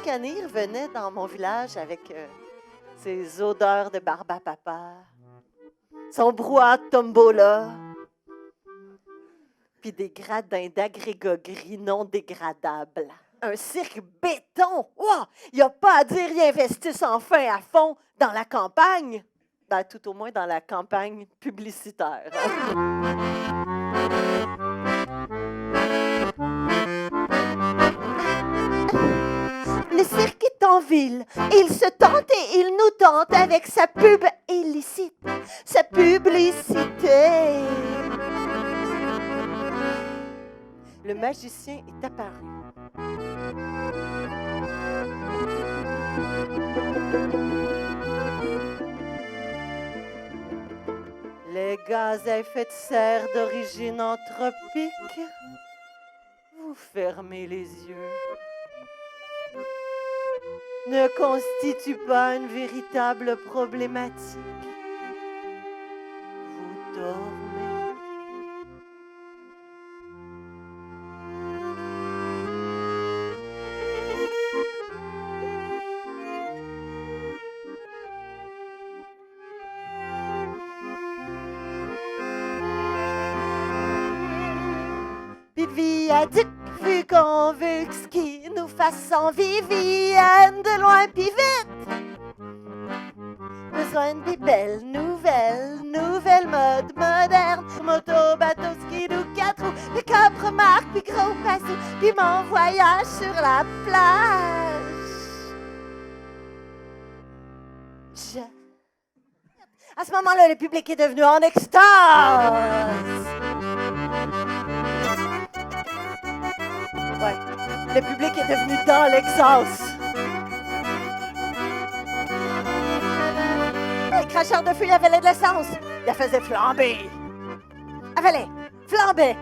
chaque année, il revenait dans mon village avec ses odeurs de barbe à papa, son brouhaha de tombola, puis des gradins d'agrégats gris non dégradables. Un cirque béton! Wow! Il n'y a pas à dire, ils investissent enfin à fond dans la campagne. Ben, tout au moins dans la campagne publicitaire. Le cirque est en ville. Il se tente et il nous tente avec sa pub illicite. Sa publicité. Le magicien est apparu. Les gaz à effet de serre d'origine anthropique, vous fermez les yeux, ne constituent pas une véritable problématique. Vous dormez. Puis le viaduc, vu qu'on veut que ce qui nous fasse envie vienne de loin puis vite. Besoin des belles nouvelles modes modernes. Moto, bateau, skidoo, 4 roues, pick-up, remarque, puis gros passou, puis mon voyage sur la plage. À ce moment-là, le public est devenu en extase. Ouais, le public est devenu dans l'exhaust. Les cracheurs de feu, ils avalaient de l'essence. Ils la faisaient flamber. Avalait, flambait.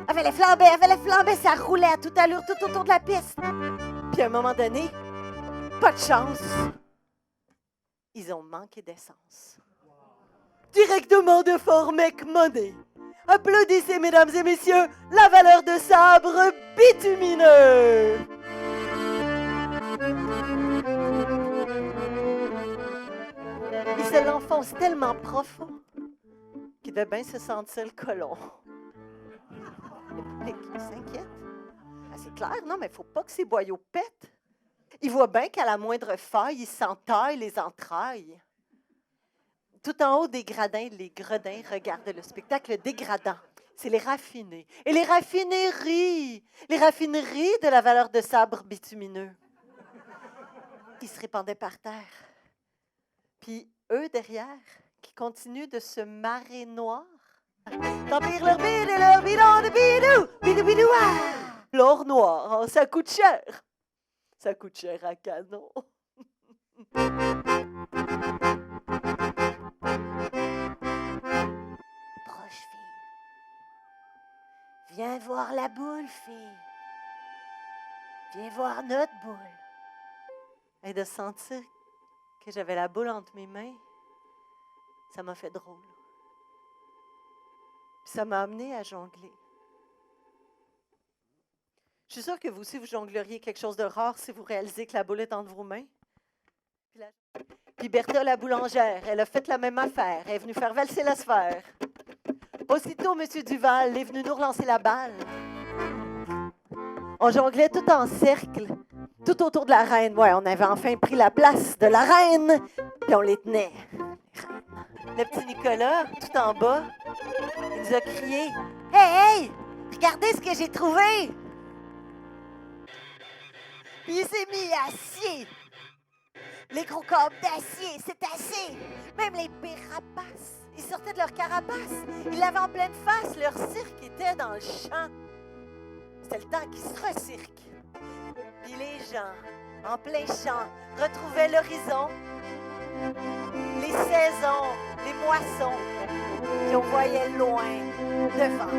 Avalait, flambait. Ça roulait à toute allure tout autour de la piste. Puis à un moment donné, pas de chance. Ils ont manqué d'essence. Directement de Fort McMoney. Applaudissez, mesdames et messieurs, la valeur de sabre bitumineux. Il se l'enfonce tellement profond qu'il devait bien se sentir le colon. Le public s'inquiète. Ah, c'est clair, non, mais il ne faut pas que ces boyaux pètent. Il voit bien qu'à la moindre faille, il s'entaille les entrailles. Tout en haut des gradins, les gredins regardent le spectacle dégradant. C'est les raffinés. Et les raffineries de la valeur de sabre bitumineux. Ils se répandaient par terre. Puis eux, derrière, qui continuent de se marrer noir. Tant pis leur bide et leur bidon de bidou, bidou bidou ah! L'or noir, hein, ça coûte cher. Ça coûte cher à canon. Viens voir la boule, fille. Viens voir notre boule. Et de sentir que j'avais la boule entre mes mains, ça m'a fait drôle. Puis ça m'a amené à jongler. Je suis sûre que vous aussi, vous jongleriez quelque chose de rare si vous réalisez que la boule est entre vos mains. Puis Bertha, la boulangère, elle a fait la même affaire. Elle est venue faire valser la sphère. Aussitôt, M. Duval est venu nous relancer la balle. On jonglait tout en cercle, tout autour de la reine. Ouais, on avait enfin pris la place de la reine, puis on les tenait. Le petit Nicolas, tout en bas, il nous a crié « Hey, regardez ce que j'ai trouvé! » Puis il s'est mis à scier. Les gros corps d'acier, c'est assez. Même les pires rapaces. Ils sortaient de leur carapace. Ils l'avaient en pleine face. Leur cirque était dans le champ. C'était le temps qu'ils se recirquent. Puis les gens, en plein champ, retrouvaient l'horizon, les saisons, les moissons, puis on voyait loin devant.